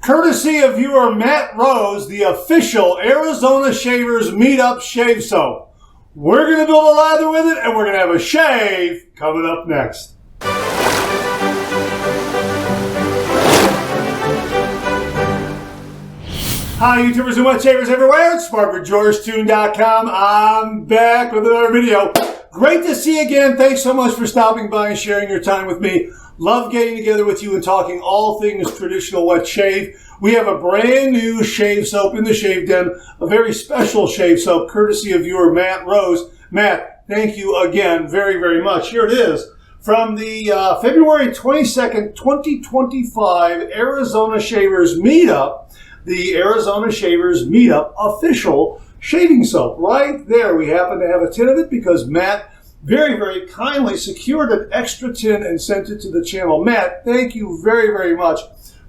courtesy of viewer Matt Rose, the official Arizona Shavers Meetup Shave Soap. We're going to build a lather with it, and we're going to have a shave coming up next. Hi, YouTubers and wet shavers everywhere. It's SmartWithGeorgeTune.com. I'm back with another video. Great to see you again. Thanks so much for stopping by and sharing your time with me. Love getting together with you and talking all things traditional wet shave. We have a brand new shave soap in the Shave Den, a very special shave soap, courtesy of viewer Matt Rose. Matt, thank you again very, very much. Here it is from the February 22nd, 2025 Arizona Shavers Meetup. The Arizona Shavers Meetup official shaving soap. Right there, we happen to have a tin of it because Matt very, very kindly secured an extra tin and sent it to the channel. Matt, thank you very, very much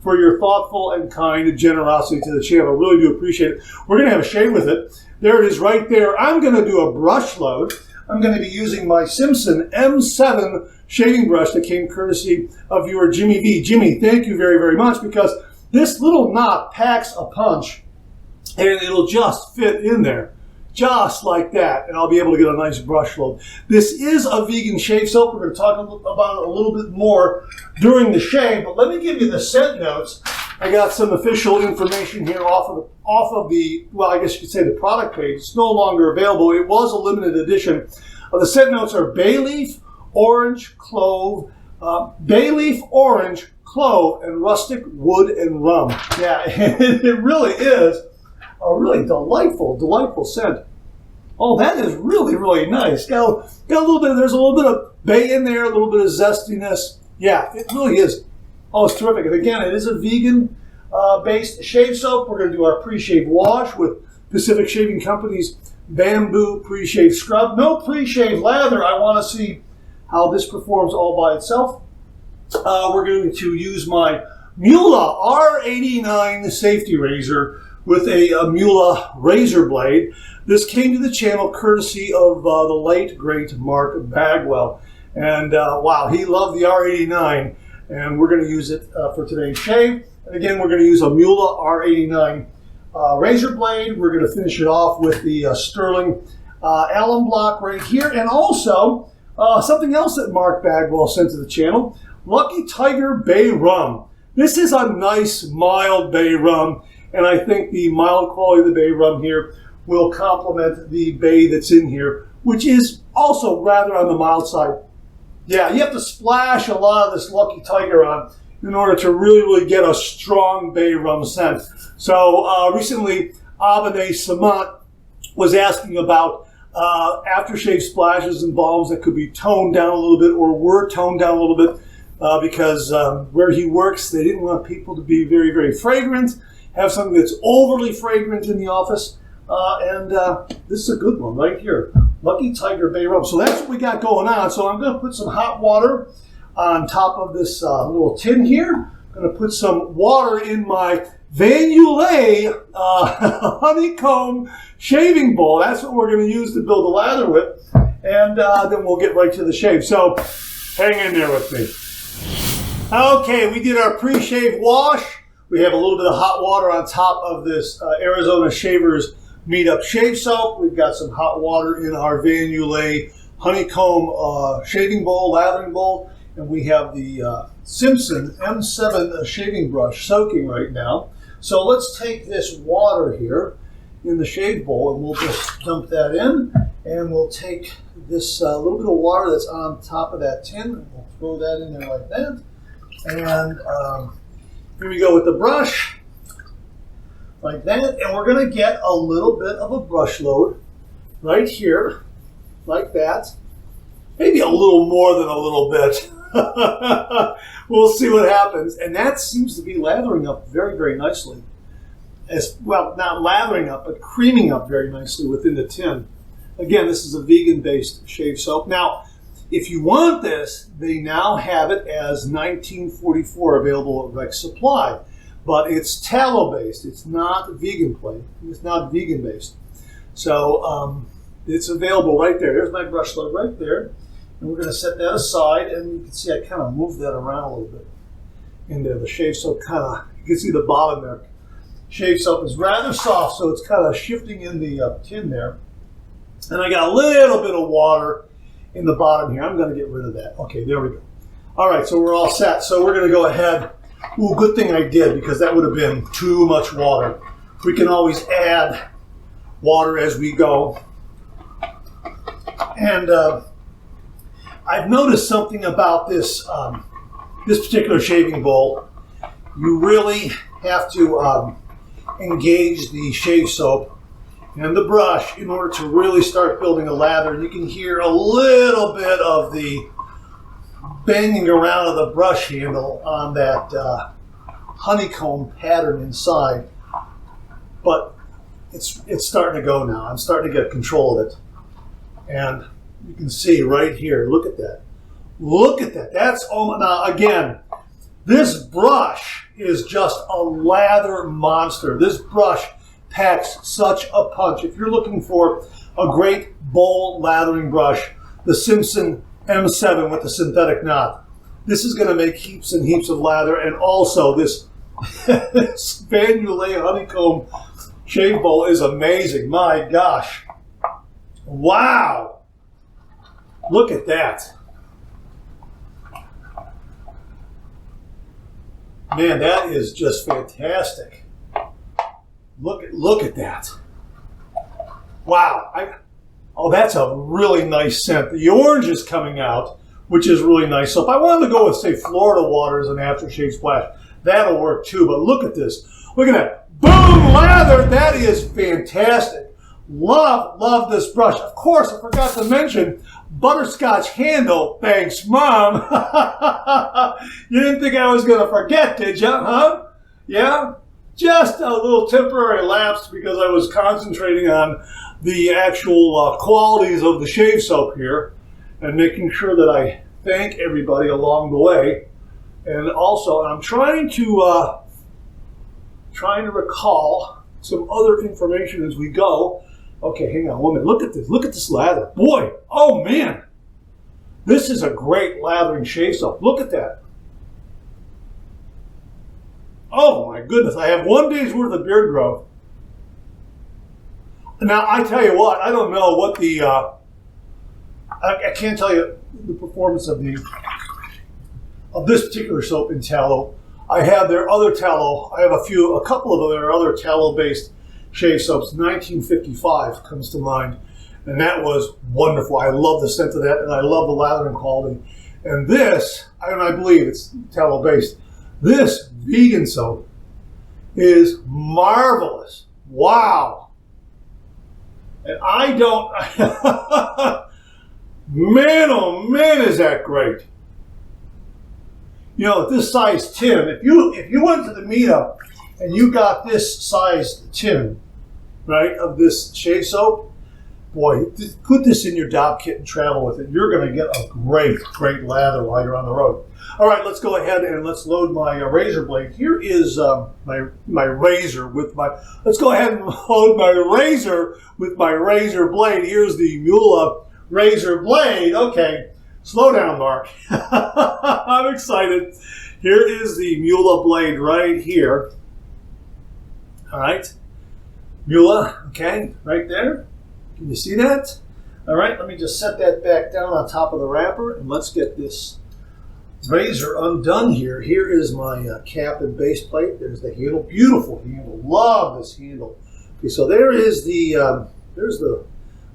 for your thoughtful and kind generosity to the channel. Really do appreciate it. We're going to have a shave with it. There it is right there. I'm going to do a brush load. I'm going to be using my Simpson M7 shaving brush that came courtesy of viewer Jimmy V. Jimmy, thank you very, very much because this little knot packs a punch and it'll just fit in there, just like that, and I'll be able to get a nice brush load. This is a vegan shave soap. We're going to talk about it a little bit more during the shave, but let me give you the scent notes. I got some official information here off of the, well, I guess you could say the product page. It's no longer available. It was a limited edition. The scent notes are bay leaf, orange, clove, clove, and rustic wood and rum. Yeah, it really is a really delightful scent. Oh, that is really, really nice. Got a little bit, there's a little bit of bay in there, a little bit of zestiness. Yeah, it really is. Oh, it's terrific. And again, it is a vegan based shave soap. We're going to do our pre-shave wash with Pacific Shaving Company's bamboo pre-shave scrub. No pre-shave lather. I want to see how this performs all by itself. We're going to use my Mula R89 safety razor with a Mula razor blade. This came to the channel courtesy of the late, great Mark Bagwell. And wow, he loved the R89, and we're going to use it for today's shave. And again, we're going to use a Mula R89 razor blade. We're going to finish it off with the Sterling alum block right here. And also, something else that Mark Bagwell sent to the channel, Lucky Tiger Bay Rum. This is a nice, mild bay rum, and I think the mild quality of the bay rum here will complement the bay that's in here, which is also rather on the mild side. Yeah, you have to splash a lot of this Lucky Tiger on in order to really, really get a strong bay rum scent. So recently, Abane Samant was asking about aftershave splashes and balms that could be toned down a little bit or were toned down a little bit. Because where he works, they didn't want people to be very, very fragrant, have something that's overly fragrant in the office. And this is a good one right here, Lucky Tiger Bay Rum. So that's what we got going on. So I'm going to put some hot water on top of this little tin here. I'm going to put some water in my Van Ulay honeycomb shaving bowl. That's what we're going to use to build a lather with. And then we'll get right to the shave. So hang in there with me. Okay, we did our pre-shave wash. We have a little bit of hot water on top of this Arizona Shavers Meetup Shave Soap. We've got some hot water in our Van Ulay honeycomb shaving bowl, lathering bowl. And we have the Simpson M7 shaving brush soaking right now. So let's take this water here in the shave bowl and we'll just dump that in. And we'll take this little bit of water that's on top of that tin. And we'll throw that in there like that. And here we go with the brush, like that. And we're going to get a little bit of a brush load right here, like that. Maybe a little more than a little bit. We'll see what happens. And that seems to be lathering up very, very nicely. As well, not lathering up, but creaming up very nicely within the tin. Again, this is a vegan-based shave soap. Now, if you want this, they now have it as 1944 available at Rec Supply, but it's tallow-based. It's not vegan-based. It's not vegan-based. So it's available right there. There's my brush load right there. And we're going to set that aside, and you can see I kind of moved that around a little bit. in there. The shave soap kind of, you can see the bottom there. Shave soap is rather soft, so it's kind of shifting in the tin there. And I got a little bit of water in the bottom here. I'm going to get rid of that. Okay, there we go. All right, so we're all set. So we're going to go ahead. Ooh, good thing I did, because that would have been too much water. We can always add water as we go. And I've noticed something about this this particular shaving bowl. You really have to engage the shave soap and the brush in order to really start building a lather. You can hear a little bit of the banging around of the brush handle on that honeycomb pattern inside, but it's starting to go now. I'm starting to get control of it, and you can see right here. Look at that! Look at that! That's now again. This brush is just a lather monster. This brush packs such a punch. If you're looking for a great bowl lathering brush, the Simpson M7 with the synthetic knot. This is going to make heaps and heaps of lather, and also this Vanulay honeycomb shave bowl is amazing. My gosh. Wow. Look at that. Man, that is just fantastic. Look at that. Wow. Oh, that's a really nice scent. The orange is coming out, which is really nice. So if I wanted to go with, say, Florida water as an aftershave splash, that'll work too. But look at this. Look at that. Boom, lather. That is fantastic. Love this brush. Of course, I forgot to mention butterscotch handle. Thanks, Mom. You didn't think I was going to forget, did you? Huh? Yeah? Just a little temporary lapse because I was concentrating on the actual qualities of the shave soap here and making sure that I thank everybody along the way. And also, I'm trying to recall some other information as we go. Okay, hang on 1 minute. Look at this. Look at this lather. Boy, oh man. This is a great lathering shave soap. Look at that. Oh my goodness, I have 1 day's worth of beard growth. Now, I tell you what, I don't know what the, I can't tell you the performance of this particular soap in tallow. I have their other tallow. I have a couple of their other tallow-based shave soaps. 1955 comes to mind, and that was wonderful. I love the scent of that, and I love the lathering quality. And this, I believe it's tallow-based. This vegan soap is marvelous. Wow. And I don't, man, oh man, is that great. You know, this size tin, if you went to the meetup and you got this size tin, right, of this shave soap, boy, put this in your dopp kit and travel with it. You're going to get a great lather while you're on the road. All right, let's go ahead and let's load my razor blade. Here is my razor with my, let's go ahead and load my razor with my razor blade. Here's the Mula razor blade. Okay, slow down, Mark. I'm excited. Here is the Mula blade right here. All right, Mula, okay, right there. Can you see that? All right, let me just set that back down on top of the wrapper, and let's get this razor undone here. Here is my cap and base plate. There's the handle. Beautiful handle. Love this handle. Okay, so there is there's the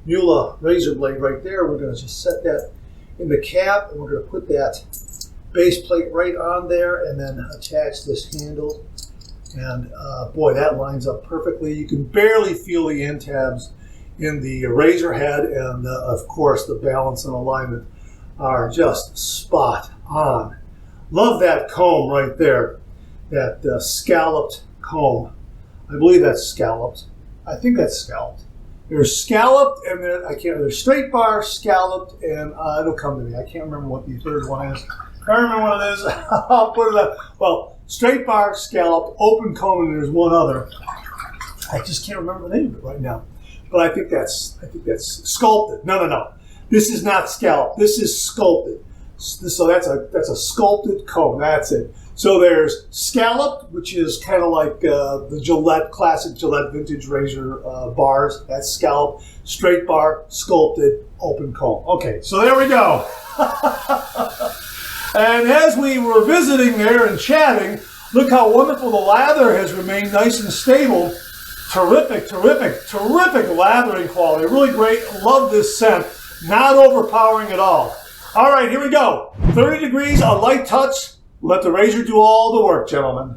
Mula razor blade right there. We're going to just set that in the cap, and we're going to put that base plate right on there, and then attach this handle. And boy, that lines up perfectly. You can barely feel the end tabs in the razor head, and of course the balance and alignment are just spot on. Love that comb right there, that scalloped comb. I believe that's scalloped. I think that's scalloped. There's scalloped, and there's straight bar, scalloped, and it'll come to me. I can't remember what the third one is. I can't remember what it is. I'll put it up. Well, straight bar, scalloped, open comb, and there's one other. I just can't remember the name of it right now. But I think that's sculpted. No. This is not scalloped. This is sculpted. So that's a sculpted comb. That's it. So there's scalloped, which is kind of like the Gillette, classic Gillette vintage razor bars. That's scalloped, straight bar, sculpted, open comb. Okay, so there we go. And as we were visiting there and chatting, look how wonderful the lather has remained nice and stable. Terrific, terrific, terrific lathering quality. Really great. Love this scent. Not overpowering at all. All right, here we go. 30 degrees, a light touch. Let the razor do all the work, gentlemen.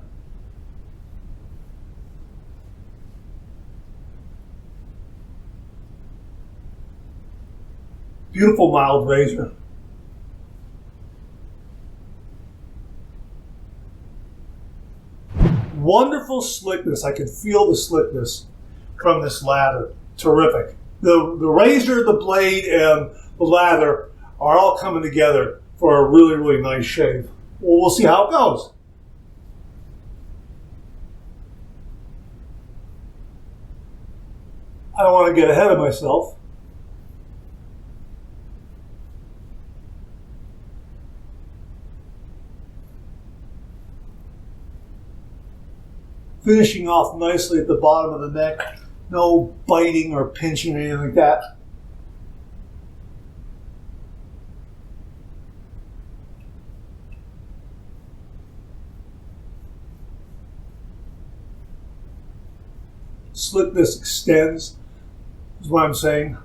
Beautiful mild razor. Wonderful slickness. I can feel the slickness from this lather. Terrific. The razor, the blade, and the lather are all coming together for a really, really nice shave. Well, we'll see how it goes. I don't want to get ahead of myself. Finishing off nicely at the bottom of the neck. No biting or pinching or anything like that. Slickness extends, is what I'm saying.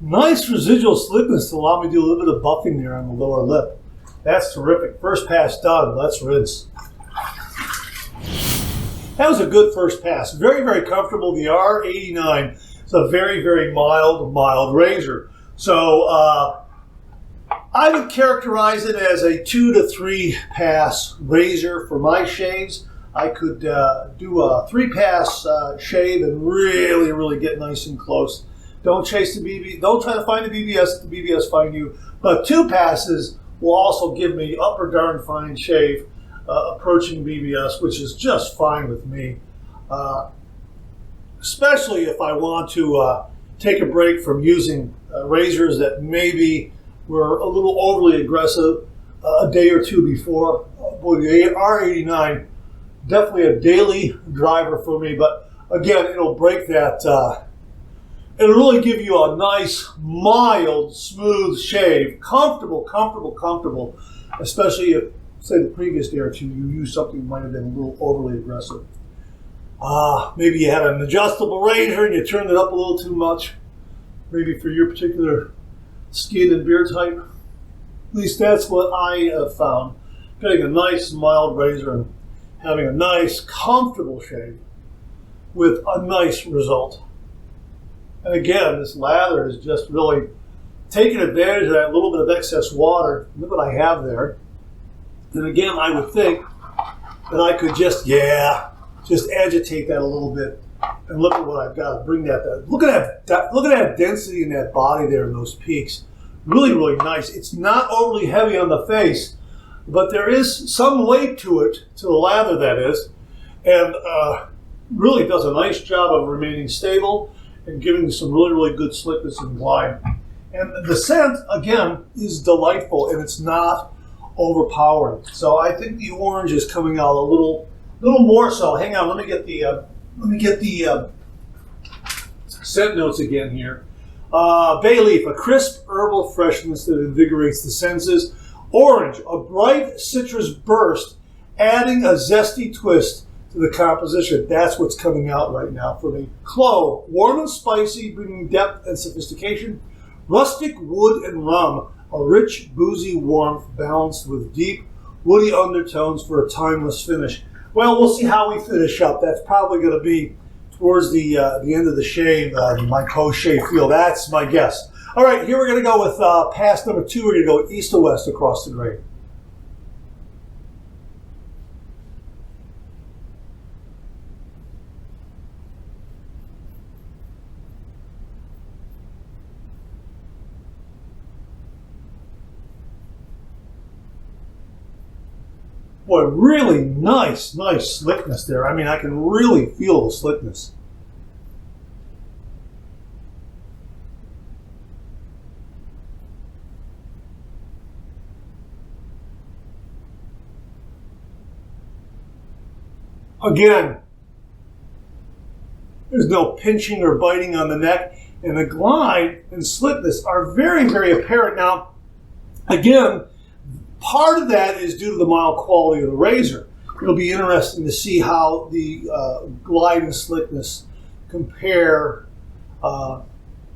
Nice residual slickness to allow me to do a little bit of buffing there on the lower lip. That's terrific. First pass done. Let's rinse. That was a good first pass. Very, very comfortable. The R89 is a very, very mild razor. So I would characterize it as a 2 to 3 pass razor for my shaves. I could do a 3 pass shave and really, really get nice and close. Don't chase the BB. Don't try to find the BBS. Let the BBS find you. But 2 passes will also give me upper darn fine shave approaching BBS, which is just fine with me. Especially if I want to take a break from using razors that maybe were a little overly aggressive a day or two before. Boy, the R89, definitely a daily driver for me. But again, it'll break that. It'll really give you a nice, mild, smooth shave. Comfortable, especially if, say, the previous day or two, you used something that might have been a little overly aggressive. Maybe you had an adjustable razor and you turned it up a little too much. Maybe for your particular skin and beard type. At least that's what I have found. Getting a nice, mild razor and having a nice, comfortable shave with a nice result. And again, this lather is just really taking advantage of that little bit of excess water. Look what I have there. And again, I would think that I could just agitate that a little bit. And look at what I've got. Bring that. Look at that density in that body there in those peaks. Really, really nice. It's not overly heavy on the face, but there is some weight to it, to the lather that is, and really does a nice job of remaining stable and giving some really, really good slickness and glide. And the scent, again, is delightful, and it's not overpowering. So I think the orange is coming out a little more so. Hang on, let me get the scent notes again here. Bay leaf, a crisp herbal freshness that invigorates the senses. Orange, a bright citrus burst, adding a zesty twist to the composition. That's what's coming out right now for me. Clove, warm and spicy, bringing depth and sophistication. Rustic wood and rum, a rich, boozy warmth balanced with deep, woody undertones for a timeless finish. Well, we'll see how we finish up. That's probably going to be towards the end of the shave, my post-shave feel. That's my guess. All right, here we're going to go with pass number 2. We're going to go east to west across the grain. Boy, really nice slickness there. I mean, I can really feel the slickness. Again, there's no pinching or biting on the neck, and the glide and slickness are very, very apparent. Now, again, part of that is due to the mild quality of the razor. It'll be interesting to see how the glide and slickness compare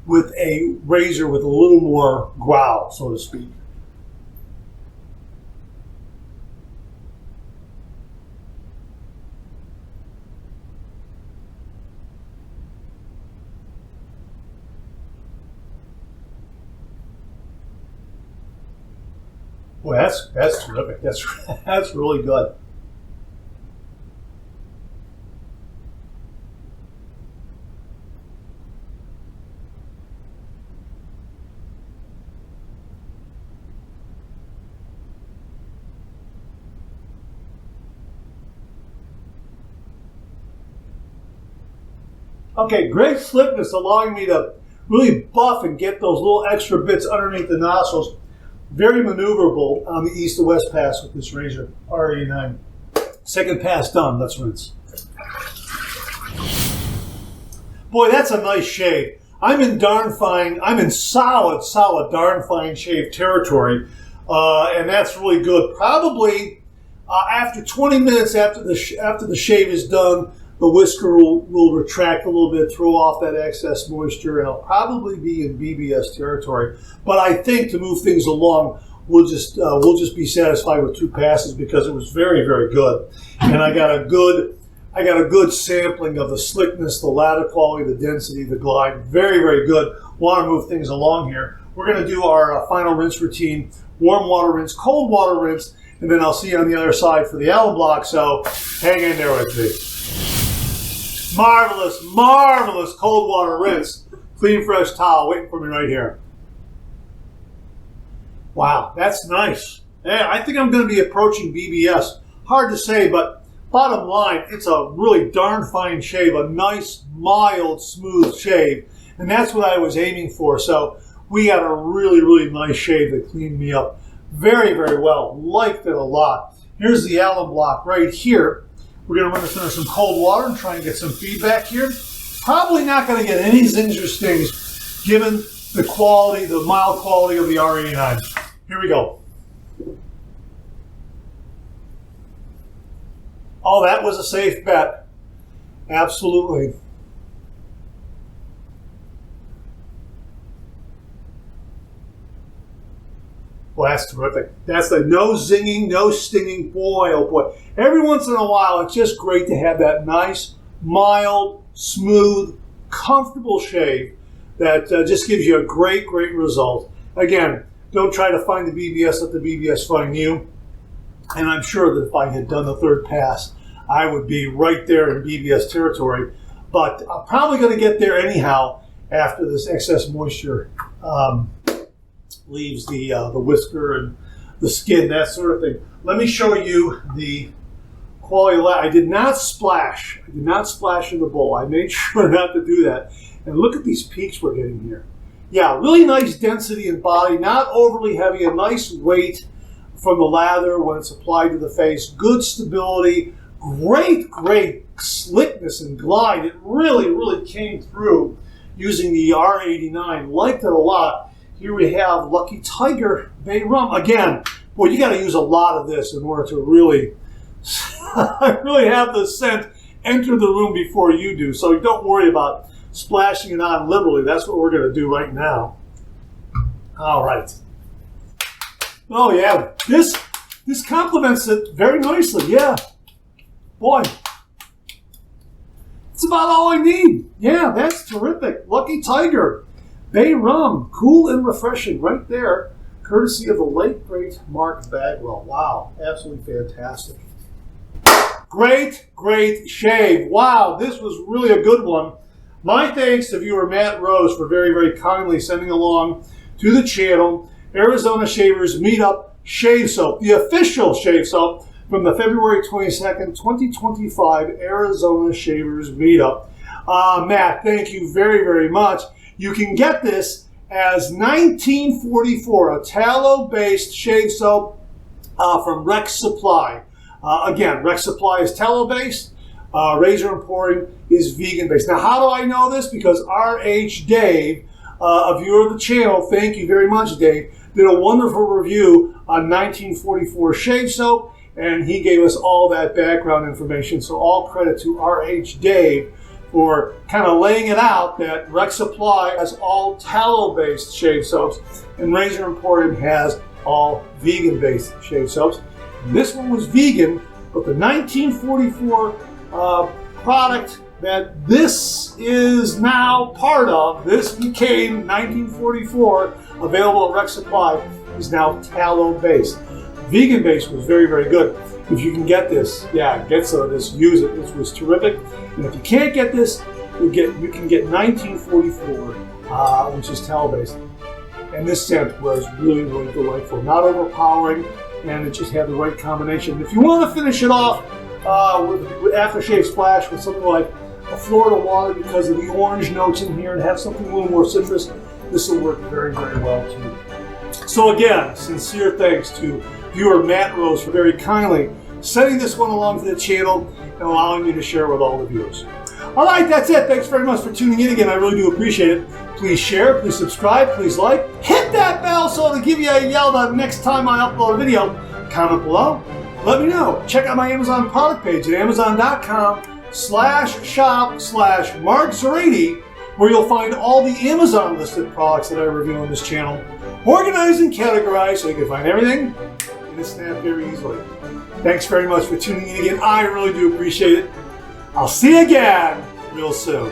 with a razor with a little more growl, so to speak. Boy, that's terrific. That's really good. Okay, great slickness, allowing me to really buff and get those little extra bits underneath the nostrils. Very maneuverable on the east to west pass with this razor, R89. Second pass done, let's rinse. Boy, that's a nice shave. I'm in solid darn fine shave territory, and that's really good. Probably after 20 minutes after the shave is done, the whisker will retract a little bit, throw off that excess moisture, and I'll probably be in BBS territory. But I think to move things along, we'll just be satisfied with 2 passes because it was very, very good, and I got a good sampling of the slickness, the lather quality, the density, the glide. Very, very good. Want to move things along here. We're going to do our final rinse routine: warm water rinse, cold water rinse, and then I'll see you on the other side for the alum block. So hang in there with me. Marvelous, marvelous cold water rinse. Clean, fresh towel waiting for me right here. Wow, that's nice. Yeah, I think I'm going to be approaching BBS. Hard to say, but bottom line, it's a really darn fine shave, a nice, mild, smooth shave, and that's what I was aiming for. So we got a really, really nice shave that cleaned me up very, very well. Liked it a lot. Here's the alum block right here. We're going to run this under some cold water and try and get some feedback here. Probably not going to get any zings or stings given the quality, the mild quality of the R89. Here we go. Oh, that was a safe bet. Absolutely. Well, that's terrific. That's the no zinging, no stinging. Boy, oh boy. Every once in a while, it's just great to have that nice, mild, smooth, comfortable shave that just gives you a great, great result. Again, don't try to find the BBS, let the BBS find you. And I'm sure that if I had done the 3rd pass, I would be right there in BBS territory. But I'm probably going to get there anyhow after this excess moisture leaves the whisker and the skin, that sort of thing. Let me show you the quality. I did not splash. I did not splash in the bowl. I made sure not to do that. And look at these peaks we're getting here. Yeah, really nice density in body, not overly heavy, a nice weight from the lather when it's applied to the face. Good stability, great, great slickness and glide. It really, really came through using the R89. Liked it a lot. Here we have Lucky Tiger Bay Rum. Again, boy, you got to use a lot of this in order to really, really have the scent enter the room before you do. So don't worry about splashing it on liberally. That's what we're going to do right now. All right. Oh, yeah. This complements it very nicely. Yeah. Boy. It's about all I need. Yeah, that's terrific. Lucky Tiger Bay Rum, cool and refreshing right there, courtesy of the late, great Mark Bagwell. Wow, absolutely fantastic. Great, great shave. Wow, this was really a good one. My thanks to viewer Matt Rose for very, very kindly sending along to the channel Arizona Shavers Meetup Shave Soap, the official shave soap from the February 22nd, 2025 Arizona Shavers Meetup. Matt, thank you very, very much. You can get this as 1944, a tallow-based shave soap from Rex Supply. Again, Rex Supply is tallow-based. Razor Emporium is vegan-based. Now, how do I know this? Because R.H. Dave, a viewer of the channel, thank you very much, Dave, did a wonderful review on 1944 shave soap, and he gave us all that background information. So all credit to R.H. Dave for kind of laying it out that Rex Supply has all tallow-based shave soaps, and Razor Emporium has all vegan-based shave soaps. And this one was vegan, but the 1944 product that this is now part of, this became 1944, available at Rex Supply, is now tallow-based. Vegan-based was very, very good. If you can get this, yeah, get some of this, use it. This was terrific. And if you can't get this, you can get 1944, which is tallow-based. And this scent was really, really delightful. Not overpowering, and it just had the right combination. If you want to finish it off with aftershave splash with something like a Florida water because of the orange notes in here and have something a little more citrus, this will work very, very well too. So again, sincere thanks to viewer Matt Rose for very kindly sending this one along to the channel and allowing me to share with all the viewers. All right, that's it. Thanks very much for tuning in again. I really do appreciate it. Please share, please subscribe, please like. Hit that bell so to give you a yell the next time I upload a video. Comment below. Let me know. Check out my Amazon product page at amazon.com/shop/MarkZerati, where you'll find all the Amazon listed products that I review on this channel, organized and categorized so you can find everything in a snap very easily. Thanks very much for tuning in again. I really do appreciate it. I'll see you again real soon.